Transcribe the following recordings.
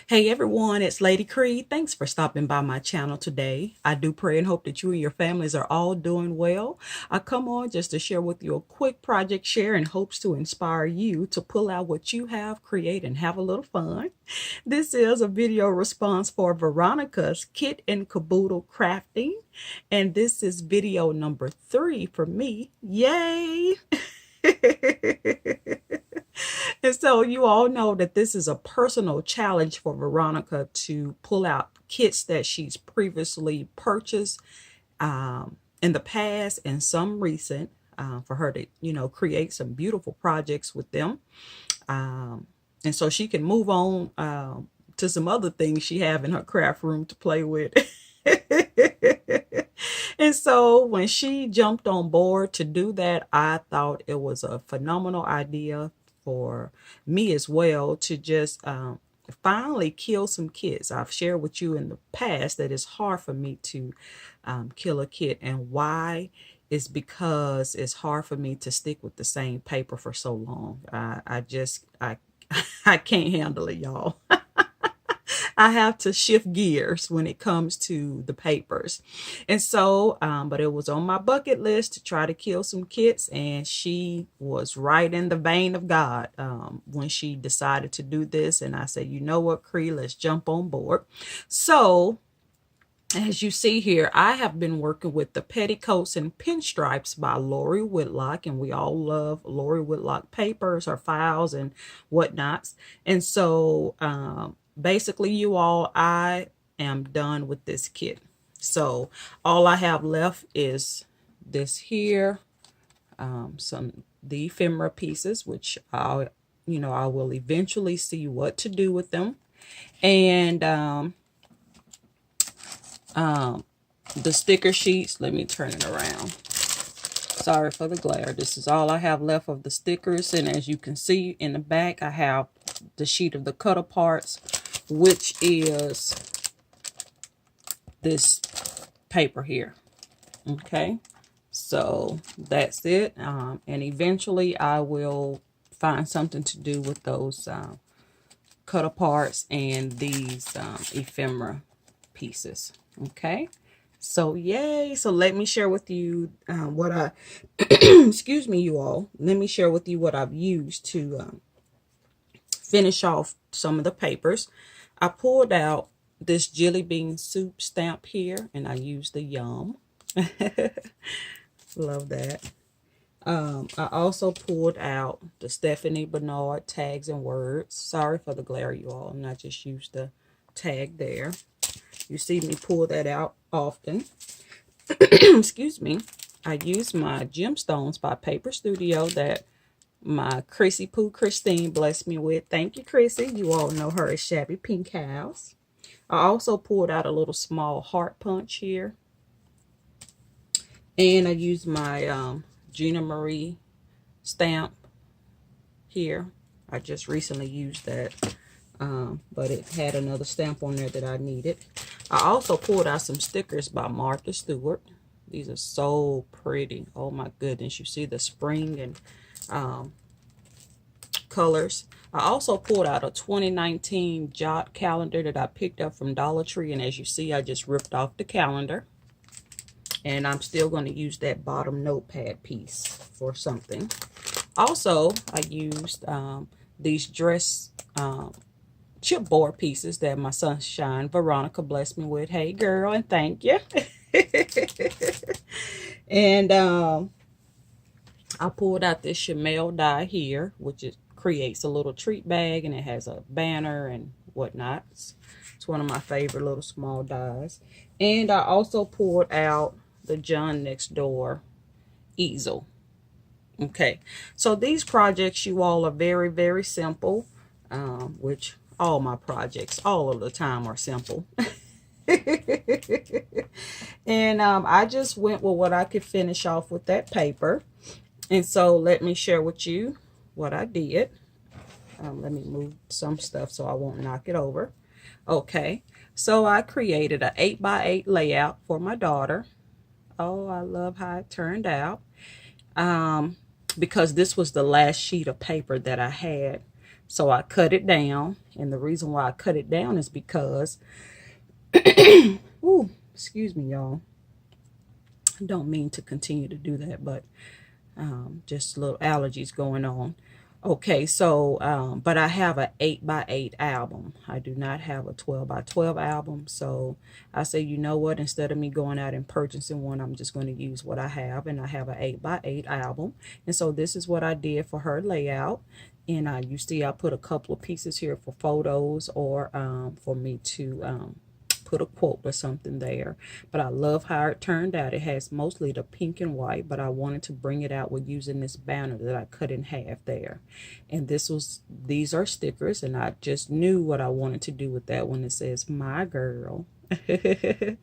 Hey everyone, it's Lady Creed. Thanks for stopping by my channel today. I do pray and hope that you and your families are all doing well. I come on just to share with you a quick project share in hopes to inspire you to pull out what you have, create, and have a little fun. This is a video response for Veronica's Kit and Kaboodle Crafting. And this is video number 3 for me. Yay! And so you all know that this is a personal challenge for Veronica to pull out kits that she's previously purchased in the past and some recent, for her to, create some beautiful projects with them. And so she can move on to some other things she have in her craft room to play with. And so when she jumped on board to do that, I thought it was a phenomenal idea for me as well to just finally kill some kits. I've shared with you in the past that it's hard for me to kill a kit, and why is because it's hard for me to stick with the same paper for so long. I just I can't handle it, y'all. I have to shift gears when it comes to the papers. And so, but it was on my bucket list to try to kill some kits, and she was right in the vein of God when she decided to do this. And I said, you know what, Cree, let's jump on board. So, as you see here, I have been working with the Petticoats and Pinstripes by Lori Whitlock, and we all love Lori Whitlock papers, her files and whatnots. And so, basically, you all, I am done with this kit. So all I have left is this here, the ephemera pieces, which I will eventually see what to do with them, and the sticker sheets. Let me turn it around. Sorry for the glare. This is all I have left of the stickers, and as you can see in the back, I have the sheet of the cut aparts, which is this paper here. Okay, so that's it, and eventually I will find something to do with those cut aparts and these ephemera pieces. Okay, so yay. So let me share with you what I excuse me, you all, let me share with you what I've used to finish off some of the papers. I pulled out this jelly bean soup stamp here, and I used the Yum. Love that. I also pulled out the Stephanie Bernard tags and words. Sorry for the glare, you all, and I just used the tag there. You see me pull that out often. Excuse me. I use my gemstones by Paper Studio that my Chrissy Poo Christine blessed me with. Thank you, Chrissy. You all know her as Shabby Pink House. I also pulled out a little small heart punch here. And I used my Gina Marie stamp here. I just recently used that, but it had another stamp on there that I needed. I also pulled out some stickers by Martha Stewart. These are so pretty. Oh my goodness. You see the spring and colors. I also pulled out a 2019 Jot calendar that I picked up from Dollar Tree, and as you see, I just ripped off the calendar, and I'm still going to use that bottom notepad piece for something. Also, I used these dress chipboard pieces that my sunshine Veronica blessed me with. Hey girl, and thank you. And I pulled out this Chamel die here, which creates a little treat bag, and it has a banner and whatnot. It's one of my favorite little small dies. And I also pulled out the John Next Door easel. Okay, so these projects, you all, are very, very simple, which all my projects all of the time are simple. And I just went with what I could finish off with that paper. And so let me share with you what I did. Let me move some stuff so I won't knock it over. Okay, so I created an 8x8 layout for my daughter. Oh, I love how it turned out. Because this was the last sheet of paper that I had So I cut it down. And the reason why I cut it down is because, ooh, excuse me, y'all. I don't mean to continue to do that, but just little allergies going on. Okay, so but I have an 8x8 album. I do not have a 12x12 album. So I say, you know what, instead of me going out and purchasing one, I'm just going to use what I have. And I have an 8x8 album. And so this is what I did for her layout. And you see I put a couple of pieces here for photos, or for me to put a quote or something there. But I love how it turned out. It has mostly the pink and white, but I wanted to bring it out with using this banner that I cut in half there. And these are stickers, and I just knew what I wanted to do with that one. It says my girl. And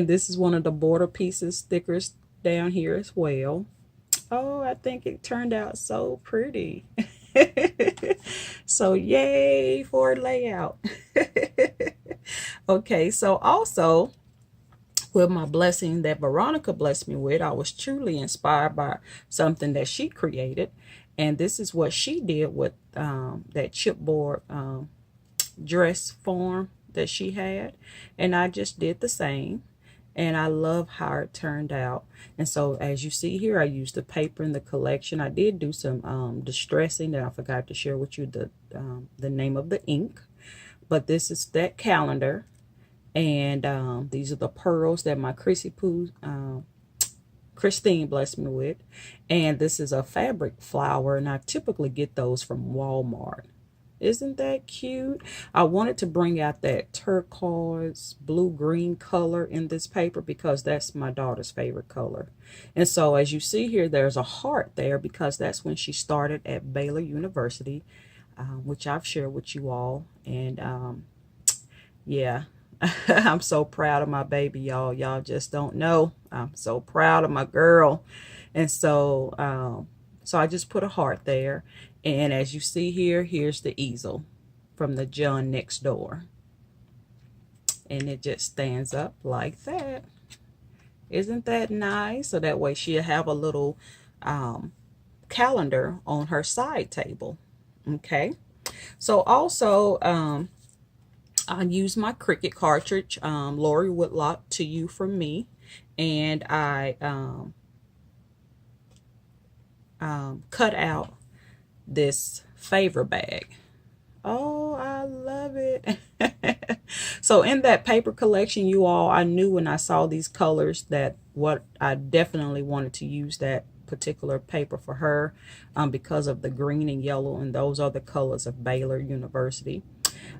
this is one of the border pieces stickers down here as well. Oh, I think it turned out so pretty. So yay for layout. Okay, so also with my blessing that Veronica blessed me with, I was truly inspired by something that she created. And this is what she did with that chipboard dress form that she had. And I just did the same. And I love how it turned out. And so as you see here, I used the paper in the collection. I did do some distressing that I forgot to share with you the name of the ink. But this is that calendar. And these are the pearls that my Christine blessed me with. And this is a fabric flower, and I typically get those from Walmart. Isn't that cute? I wanted to bring out that turquoise blue-green color in this paper because that's my daughter's favorite color. And so as you see here, there's a heart there because that's when she started at Baylor University, which I've shared with you all. And yeah, I'm so proud of my baby, y'all. Y'all just don't know. I'm so proud of my girl. And so so I just put a heart there. And as you see here, here's the easel from the John next door. And it just stands up like that. Isn't that nice? So that way she'll have a little calendar on her side table. Okay. So also, I use my Cricut cartridge, Lori Whitlock, to you from me. And I cut out this favor bag. Oh, I love it. So in that paper collection, you all, I knew when I saw these colors that what I definitely wanted to use that particular paper for her because of the green and yellow, and those are the colors of Baylor University.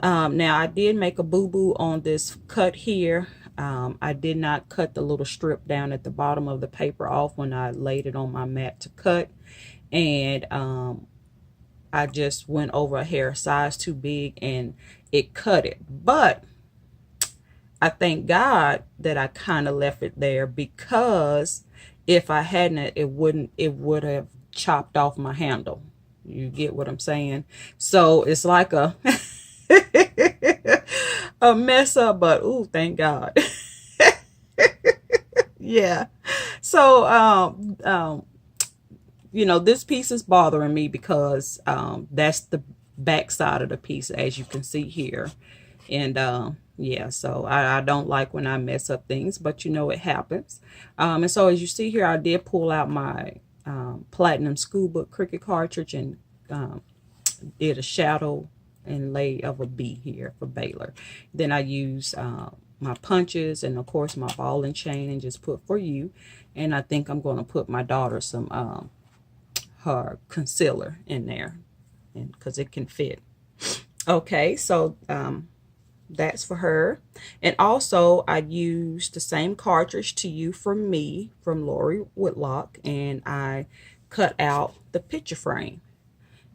Now I did make a boo-boo on this cut here. I did not cut the little strip down at the bottom of the paper off when I laid it on my mat to cut. And I just went over a hair size too big and it cut it. But I thank God that I kind of left it there, because if I hadn't, it would have chopped off my handle. You get what I'm saying? So it's like a a mess up, but ooh, thank God. Yeah. So you know, this piece is bothering me because that's the back side of the piece, as you can see here. And yeah, so I don't like when I mess up things, but you know, it happens. And so as you see here, I did pull out my Platinum School Book Cricut cartridge and did a shadow and lay of a B here for Baylor. Then I use my punches and of course my ball and chain and just put for you. And I think I'm going to put my daughter some her concealer in there, and because it can fit. Okay, so that's for her. And also I used the same cartridge to you from me from Lori Whitlock, and I cut out the picture frame.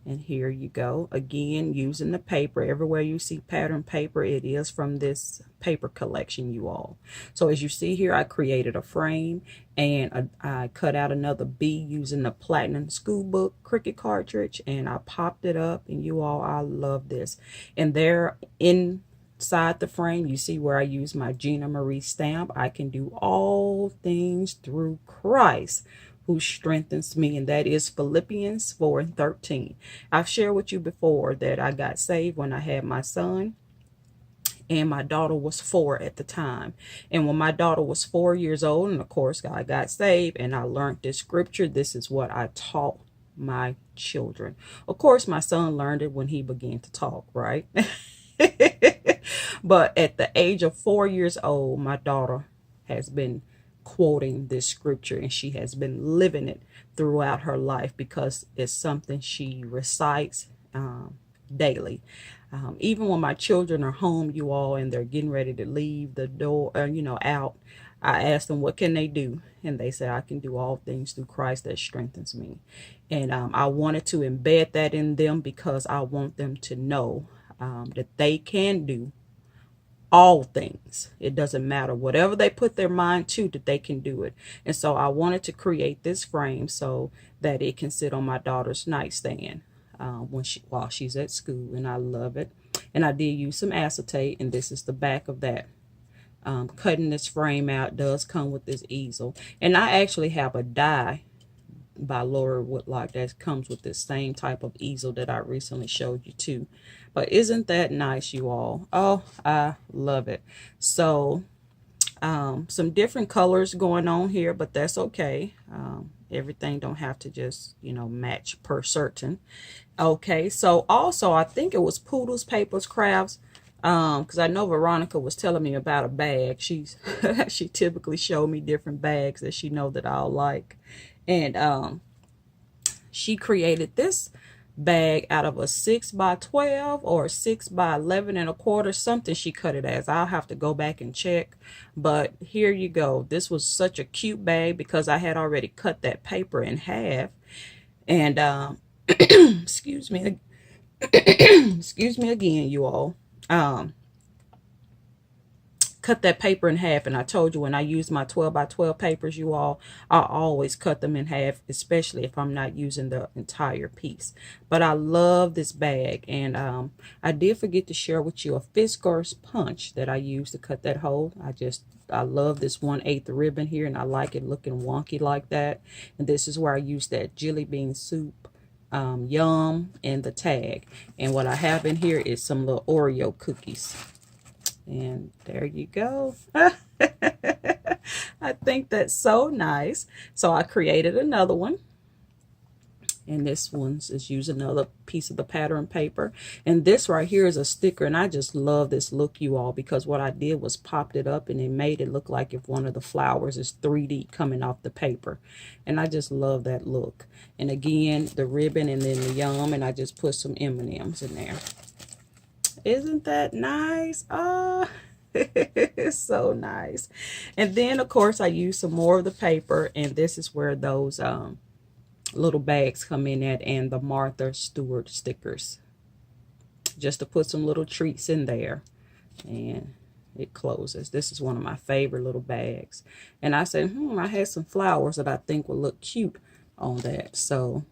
And here you go, again using the paper. Everywhere you see pattern paper, it is from this paper collection, you all. So as you see here, I created a frame, and I cut out another B using the Platinum School Book Cricut cartridge, and I popped it up. And you all, I love this. And there inside the frame, you see where I use my Gina Marie stamp. I can do all things through Christ who strengthens me, and that is Philippians 4:13. I've shared with you before that I got saved when I had my son, and my daughter was 4 at the time. And when my daughter was 4 years old, and of course I got saved and I learned this scripture, this is what I taught my children. Of course, my son learned it when he began to talk, right? But at the age of 4 years old, my daughter has been quoting this scripture, and she has been living it throughout her life because it's something she recites daily. Even when my children are home, you all, and they're getting ready to leave the door, out, I ask them, what can they do? And they say, I can do all things through Christ that strengthens me. And I wanted to embed that in them because I want them to know that they can do all things. It doesn't matter. Whatever they put their mind to, that they can do it. And so I wanted to create this frame so that it can sit on my daughter's nightstand while she's at school, and I love it. And I did use some acetate, and this is the back of that. Cutting this frame out does come with this easel, and I actually have a die by Laura Woodlock that comes with this same type of easel that I recently showed you too. But isn't that nice, you all? Oh, I love it. So some different colors going on here, but that's okay. Everything don't have to just match per certain. Okay, so also I think it was Poodles Papers Crafts, because I know Veronica was telling me about a bag. She typically showed me different bags that she know that I'll like, and she created this bag out of a 6x12 or 6x11 1/4, something she cut it as. I'll have to go back and check, but here you go. This was such a cute bag because I had already cut that paper in half, and excuse me excuse me again, you all. Cut that paper in half, and I told you when I use my 12x12 papers, you all, I always cut them in half, especially if I'm not using the entire piece. But I love this bag, and I did forget to share with you a Fiskars punch that I used to cut that hole. I love this 1/8 ribbon here, and I like it looking wonky like that. And this is where I use that jelly bean soup yum and the tag. And what I have in here is some little Oreo cookies. And there you go. I think that's so nice. So I created another one. And this one's is using another piece of the pattern paper. And this right here is a sticker. And I just love this look, you all, because what I did was popped it up and it made it look like if one of the flowers is 3D coming off the paper. And I just love that look. And again, the ribbon and then the yum. And I just put some M&Ms in there. Isn't that nice? Oh, it's so nice. And then, of course, I use some more of the paper. And this is where those little bags come in at, and the Martha Stewart stickers, just to put some little treats in there. And it closes. This is one of my favorite little bags. And I said, I had some flowers that I think would look cute on that. So,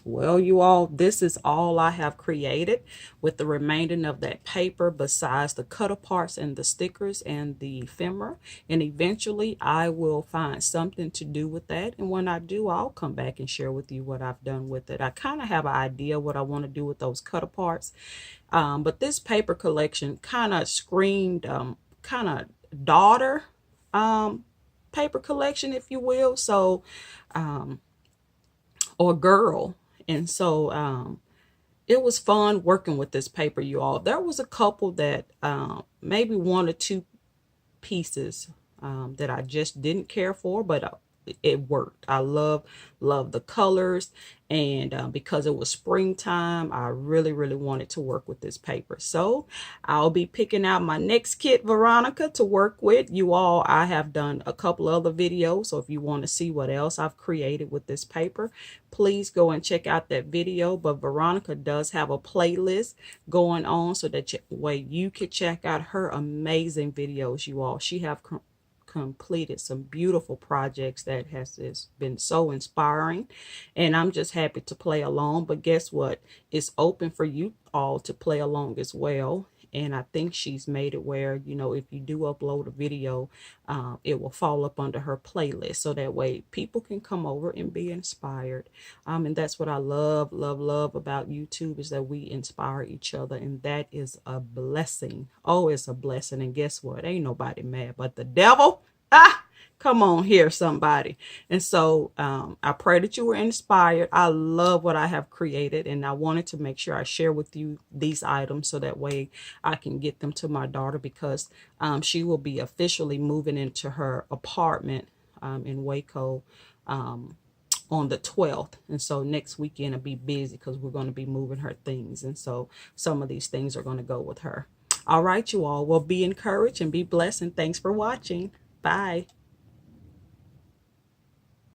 well, you all, this is all I have created with the remainder of that paper, besides the cut aparts and the stickers and the ephemera. And eventually I will find something to do with that. And when I do, I'll come back and share with you what I've done with it. I kind of have an idea what I want to do with those cut aparts. But this paper collection kind of screamed kind of daughter paper collection, if you will. So, or girl. And so it was fun working with this paper, you all. There was a couple that maybe 1 or 2 pieces that I just didn't care for, but it worked. I love the colors, and because it was springtime, I really wanted to work with this paper. So I'll be picking out my next kit, Veronica, to work with. You all, I have done a couple other videos, so if you want to see what else I've created with this paper, please go and check out that video. But Veronica does have a playlist going on so that you can check out her amazing videos, you all. She have completed some beautiful projects that has been so inspiring, and I'm just happy to play along. But guess what? It's open for you all to play along as well. And I think she's made it where, you know, if you do upload a video, it will fall up under her playlist. So that way people can come over and be inspired. And that's what I love, love, love about YouTube, is that we inspire each other. And that is a blessing. Oh, it's a blessing. And guess what? Ain't nobody mad but the devil. Ah! Come on here, somebody. And so I pray that you were inspired. I love what I have created, and I wanted to make sure I share with you these items so that way I can get them to my daughter, because she will be officially moving into her apartment in Waco on the 12th. And so next weekend I'll be busy because we're going to be moving her things. And so some of these things are going to go with her. All right, you all. Well, be encouraged and be blessed. And thanks for watching. Bye.